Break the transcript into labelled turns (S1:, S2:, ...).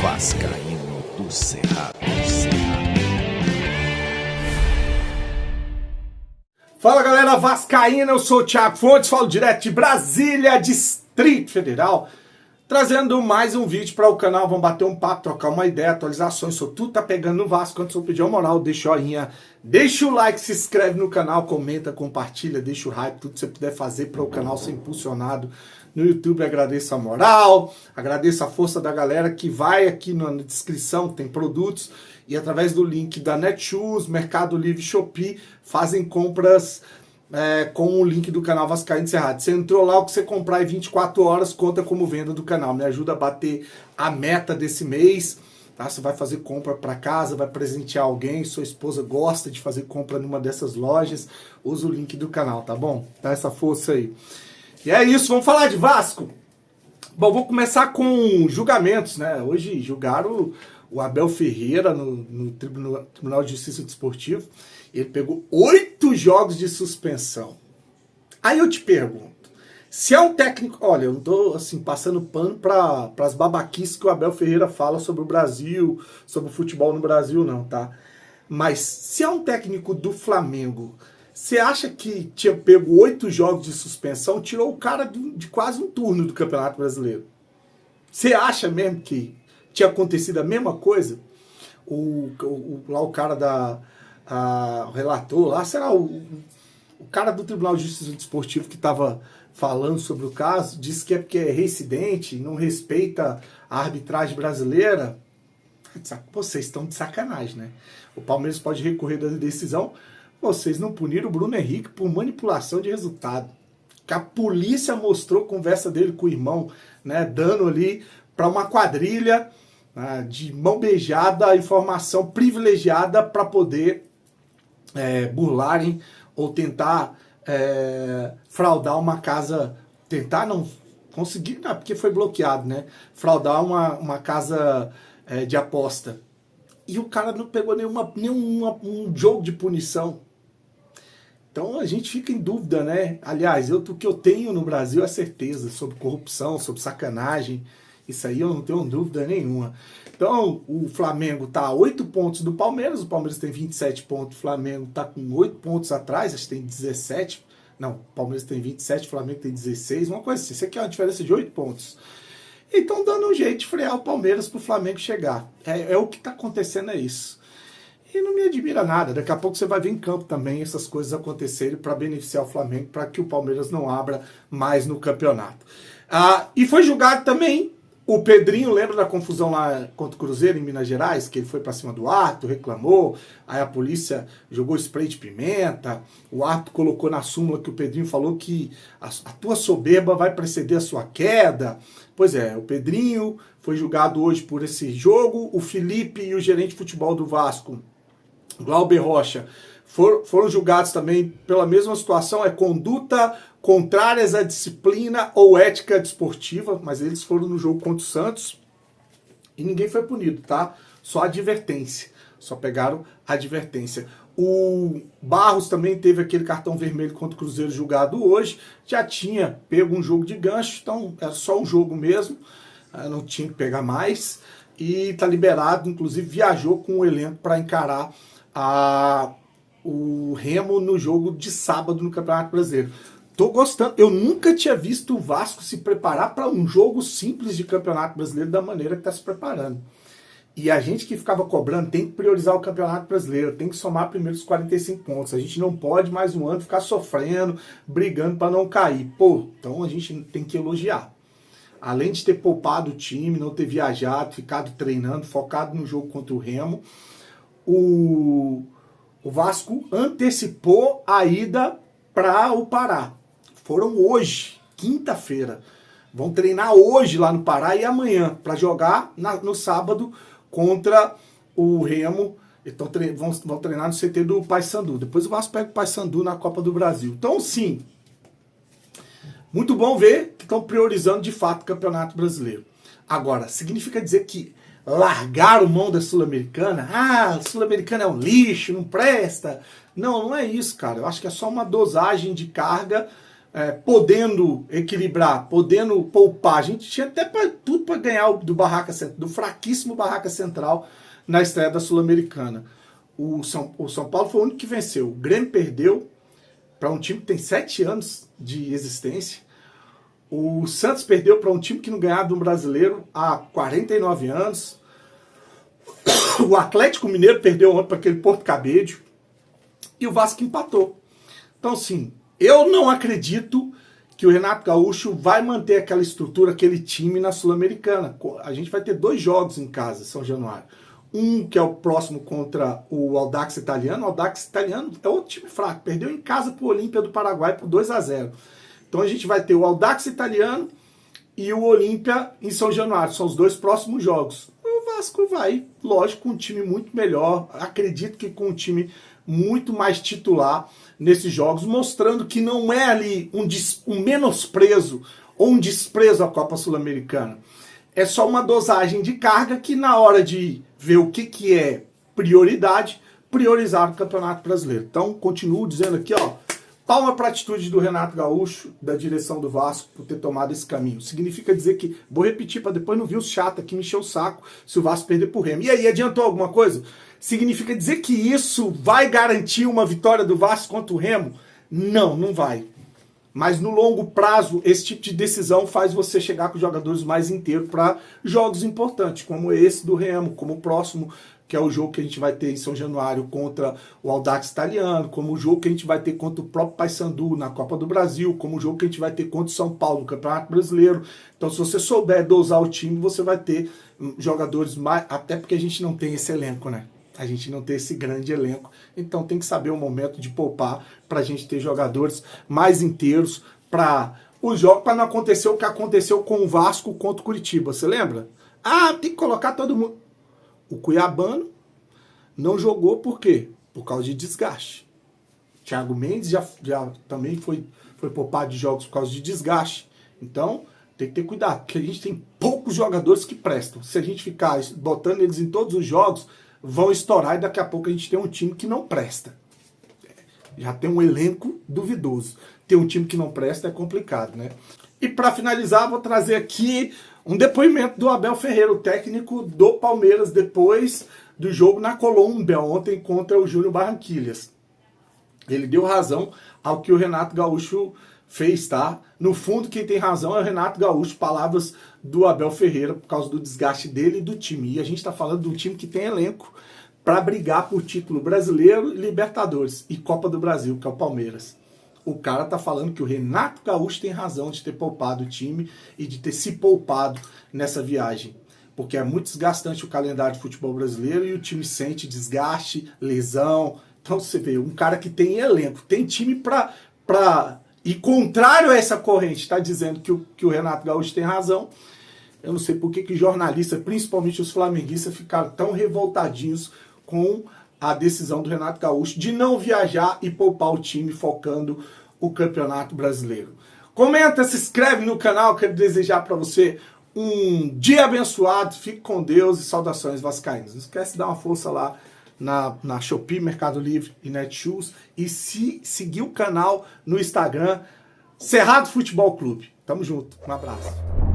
S1: Vascaíno do Cerrado.
S2: Fala galera vascaína, eu sou o Thiago Fontes, falo direto de Brasília, Distrito Federal, trazendo mais um vídeo para o canal. Vamos bater um papo, trocar uma ideia, atualizações sobre tudo tá pegando no Vasco. Antes eu pedir uma moral, deixa o joinha, deixa o like, se inscreve no canal, comenta, compartilha, deixa o hype, tudo que você puder fazer para o canal ser impulsionado no YouTube. Agradeço a moral, agradeço a força da galera que vai aqui na descrição, tem produtos, e através do link da Netshoes, Mercado Livre, Shopee, fazem compras com o link do canal Vascaíno do Cerrado. Você entrou lá, o que você comprar em 24 horas conta como venda do canal. Me ajuda a bater a meta desse mês. Tá? Você vai fazer compra para casa, vai presentear alguém, sua esposa gosta de fazer compra numa dessas lojas, usa o link do canal, tá bom? Dá essa força aí. E é isso, vamos falar de Vasco. Bom, vou começar com julgamentos, né? Hoje julgaram o Abel Ferreira no Tribunal de Justiça Desportivo. Ele pegou 8 jogos de suspensão. Aí eu te pergunto, se é um técnico... Olha, eu não tô assim, passando pano para as babaquices que o Abel Ferreira fala sobre o Brasil, sobre o futebol no Brasil, não, tá? Mas se é um técnico do Flamengo, você acha que tinha pego 8 jogos de suspensão, tirou o cara de quase um turno do Campeonato Brasileiro? Você acha mesmo que tinha acontecido a mesma coisa? Lá o cara o relator, lá será o cara do Tribunal de Justiça Desportivo que estava falando sobre o caso, disse que é porque é reincidente, não respeita a arbitragem brasileira. Vocês estão de sacanagem, né? O Palmeiras pode recorrer da decisão. Vocês não puniram o Bruno Henrique por manipulação de resultado. Que a polícia mostrou a conversa dele com o irmão, né, dando ali para uma quadrilha, de mão beijada, informação privilegiada para poder burlarem ou tentar fraudar uma casa, tentar não conseguir, porque foi bloqueado, né? Fraudar uma casa de aposta. E o cara não pegou nenhum jogo de punição. Então a gente fica em dúvida, né? Aliás, o que eu tenho no Brasil é certeza sobre corrupção, sobre sacanagem. Isso aí eu não tenho dúvida nenhuma. Então o Flamengo está a 8 pontos do Palmeiras, o Palmeiras tem 27 pontos, o Flamengo está com 8 pontos atrás, acho que tem 17. Não, o Palmeiras tem 27, o Flamengo tem 16, uma coisa assim. Isso aqui é uma diferença de 8 pontos. Então dando um jeito de frear o Palmeiras para o Flamengo chegar. O que está acontecendo, é isso. E não me admira nada, daqui a pouco você vai ver em campo também essas coisas acontecerem para beneficiar o Flamengo, para que o Palmeiras não abra mais no campeonato. E foi julgado também o Pedrinho, lembra da confusão lá contra o Cruzeiro em Minas Gerais, que ele foi para cima do árbitro, reclamou, aí a polícia jogou spray de pimenta, o árbitro colocou na súmula que o Pedrinho falou que a tua soberba vai preceder a sua queda. Pois é, o Pedrinho foi julgado hoje por esse jogo, o Felipe e o gerente de futebol do Vasco, Glauber Rocha, foram julgados também pela mesma situação, conduta contrárias à disciplina ou ética desportiva, mas eles foram no jogo contra o Santos e ninguém foi punido, tá? Só advertência, só pegaram advertência. O Barros também teve aquele cartão vermelho contra o Cruzeiro julgado hoje, já tinha pego um jogo de gancho, então era só um jogo mesmo, não tinha que pegar mais, e tá liberado, inclusive viajou com o elenco para encarar o Remo no jogo de sábado no Campeonato Brasileiro. Tô gostando, eu nunca tinha visto o Vasco se preparar para um jogo simples de Campeonato Brasileiro da maneira que está se preparando. E a gente que ficava cobrando tem que priorizar o Campeonato Brasileiro, tem que somar primeiro os 45 pontos. A gente não pode mais um ano ficar sofrendo, brigando para não cair. Então a gente tem que elogiar. Além de ter poupado o time, não ter viajado, ficado treinando, focado no jogo contra o Remo, o Vasco antecipou a ida para o Pará. Foram hoje, quinta-feira. Vão treinar hoje lá no Pará e amanhã, para jogar no sábado contra o Remo. Então vão treinar no CT do Paysandu. Depois o Vasco pega o Paysandu na Copa do Brasil. Então sim, muito bom ver que estão priorizando de fato o Campeonato Brasileiro. Agora, significa dizer que largaram mão da Sul-Americana? A Sul-Americana é um lixo, não presta. Não é isso, cara. Eu acho que é só uma dosagem de carga podendo equilibrar, podendo poupar. A gente tinha até tudo para ganhar do fraquíssimo Barraca Central na estreia da Sul-Americana. O São Paulo foi o único que venceu. O Grêmio perdeu para um time que tem 7 anos de existência. O Santos perdeu para um time que não ganhava de um brasileiro há 49 anos. O Atlético Mineiro perdeu ontem para aquele Porto Cabedelo. E o Vasco empatou. Então, assim, eu não acredito que o Renato Gaúcho vai manter aquela estrutura, aquele time na Sul-Americana. A gente vai ter 2 jogos em casa, São Januário. Um que é o próximo contra o Audax Italiano. O Audax Italiano é outro time fraco. Perdeu em casa para o Olímpia do Paraguai por 2-0. Então a gente vai ter o Audax Italiano e o Olímpia em São Januário. São os 2 próximos jogos. O Vasco vai, lógico, com um time muito melhor. Acredito que com um time muito mais titular nesses jogos, mostrando que não é ali um menosprezo ou um desprezo à Copa Sul-Americana. É só uma dosagem de carga que na hora de ver o que é prioridade, priorizar o Campeonato Brasileiro. Então, continuo dizendo aqui, ó, palma para a atitude do Renato Gaúcho, da direção do Vasco, por ter tomado esse caminho. Significa dizer que, vou repetir para depois não vir os chato aqui me encher o saco se o Vasco perder pro Remo. E aí, adiantou alguma coisa? Significa dizer que isso vai garantir uma vitória do Vasco contra o Remo? Não, não vai. Mas no longo prazo, esse tipo de decisão faz você chegar com os jogadores mais inteiros para jogos importantes, como esse do Remo, como o próximo, que é o jogo que a gente vai ter em São Januário contra o Audax Italiano, como o jogo que a gente vai ter contra o próprio Paysandu na Copa do Brasil, como o jogo que a gente vai ter contra o São Paulo no Campeonato Brasileiro. Então, se você souber dosar o time, você vai ter jogadores mais... Até porque a gente não tem esse elenco, né? A gente não tem esse grande elenco, então tem que saber o momento de poupar para a gente ter jogadores mais inteiros para os jogos, para não acontecer o que aconteceu com o Vasco contra o Curitiba, você lembra? Ah, tem que colocar todo mundo. O Cuiabano não jogou por quê? Por causa de desgaste. Thiago Mendes já também foi poupado de jogos por causa de desgaste. Então, tem que ter cuidado, porque a gente tem poucos jogadores que prestam. Se a gente ficar botando eles em todos os jogos, vão estourar e daqui a pouco a gente tem um time que não presta. Já tem um elenco duvidoso. Ter um time que não presta é complicado, né? E para finalizar, vou trazer aqui um depoimento do Abel Ferreira, o técnico do Palmeiras, depois do jogo na Colômbia, ontem contra o Júnior Barranquillas. Ele deu razão ao que o Renato Gaúcho fez, tá? No fundo, quem tem razão é o Renato Gaúcho, palavras do Abel Ferreira, por causa do desgaste dele e do time. E a gente está falando de um time que tem elenco para brigar por título brasileiro, Libertadores e Copa do Brasil, que é o Palmeiras. O cara tá falando que o Renato Gaúcho tem razão de ter poupado o time e de ter se poupado nessa viagem. Porque é muito desgastante o calendário de futebol brasileiro e o time sente desgaste, lesão. Então você vê, um cara que tem elenco, tem time para... E contrário a essa corrente, está dizendo que o Renato Gaúcho tem razão. Eu não sei por que jornalistas, principalmente os flamenguistas, ficaram tão revoltadinhos com a decisão do Renato Gaúcho de não viajar e poupar o time focando o Campeonato Brasileiro. Comenta, se inscreve no canal, quero desejar para você um dia abençoado, fique com Deus e saudações vascaínas. Não esquece de dar uma força lá na Shopee, Mercado Livre e Netshoes e seguir o canal no Instagram, Cerrado Futebol Clube. Tamo junto, um abraço.